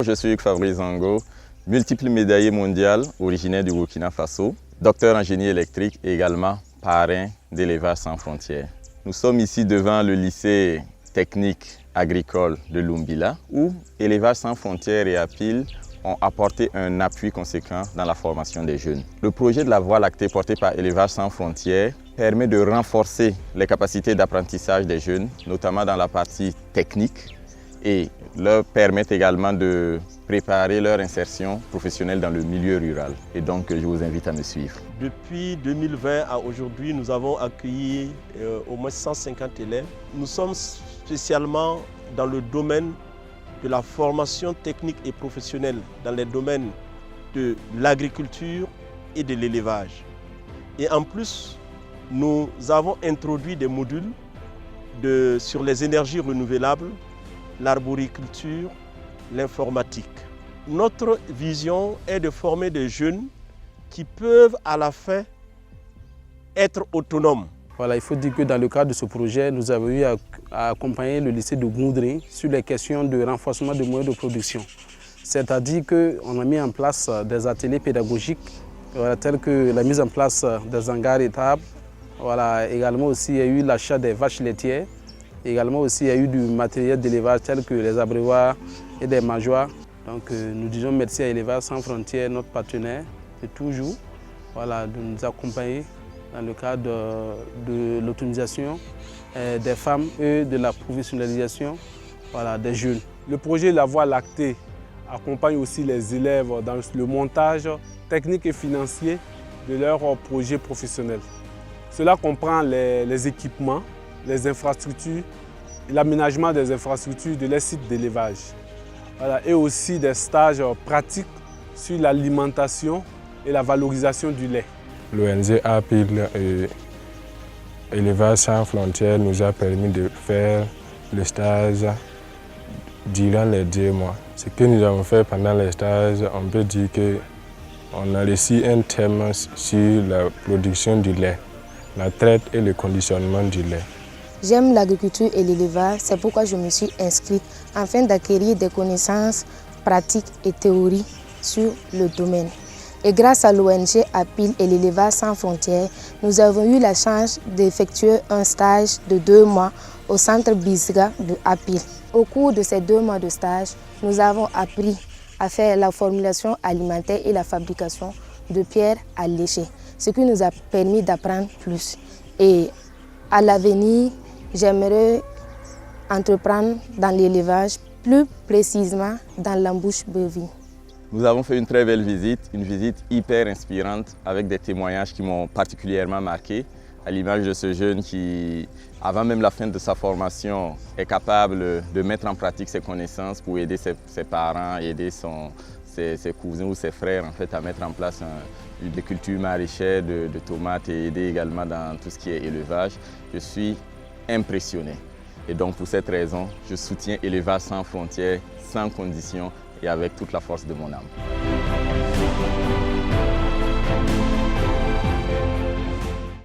Je suis Fabrice Zango, multiple médaillé mondial, originaire du Burkina Faso, docteur en génie électrique et également parrain d'Élevage sans frontières. Nous sommes ici devant le lycée technique agricole de Lumbila où Élevage sans frontières et APIL ont apporté un appui conséquent dans la formation des jeunes. Le projet de la voie lactée porté par Élevage sans frontières permet de renforcer les capacités d'apprentissage des jeunes, notamment dans la partie technique, et leur permettre également de préparer leur insertion professionnelle dans le milieu rural. Et donc, je vous invite à me suivre. Depuis 2020 à aujourd'hui, nous avons accueilli au moins 150 élèves. Nous sommes spécialement dans le domaine de la formation technique et professionnelle dans les domaines de l'agriculture et de l'élevage. Et en plus, nous avons introduit des modules sur les énergies renouvelables, l'arboriculture, l'informatique. Notre vision est de former des jeunes qui peuvent à la fin être autonomes. Voilà, il faut dire que dans le cadre de ce projet, nous avons eu à accompagner le lycée de Goudry sur les questions de renforcement des moyens de production. C'est-à-dire qu'on a mis en place des ateliers pédagogiques tels que la mise en place des hangars étables. Voilà, également aussi, il y a eu l'achat des vaches laitières. Également aussi, il y a eu du matériel d'élevage tel que les abreuvoirs et des mangeoires. Donc nous disons merci à Élevage sans frontières, notre partenaire, de toujours, voilà, de nous accompagner dans le cadre de l'autonomisation des femmes et de la professionnalisation, voilà, des jeunes. Le projet La Voie lactée accompagne aussi les élèves dans le montage technique et financier de leurs projets professionnels. Cela comprend les équipements, les infrastructures, l'aménagement des infrastructures de les sites d'élevage. Voilà, et aussi des stages pratiques sur l'alimentation et la valorisation du lait. L'ONG APIL et Élevage sans frontières nous a permis de faire le stage durant les 2 mois. Ce que nous avons fait pendant les stages, on peut dire qu'on a reçu un thème sur la production du lait, la traite et le conditionnement du lait. J'aime l'agriculture et l'élevage, c'est pourquoi je me suis inscrite afin d'acquérir des connaissances pratiques et théoriques sur le domaine. Et grâce à l'ONG APIL et l'Élevage sans frontières, nous avons eu la chance d'effectuer un stage de 2 mois au centre Bisga de APIL. Au cours de ces 2 mois de stage, nous avons appris à faire la formulation alimentaire et la fabrication de pierres à lécher, ce qui nous a permis d'apprendre plus. Et à l'avenir, j'aimerais entreprendre dans l'élevage, plus précisément dans l'embouche bovine. Nous avons fait une très belle visite, une visite hyper inspirante avec des témoignages qui m'ont particulièrement marqué, à l'image de ce jeune qui, avant même la fin de sa formation, est capable de mettre en pratique ses connaissances pour aider ses parents, aider ses cousins ou ses frères en fait, à mettre en place des cultures maraîchères de tomates et aider également dans tout ce qui est élevage. Je suis impressionné. Et donc pour cette raison, je soutiens Élevage sans frontières, sans condition et avec toute la force de mon âme.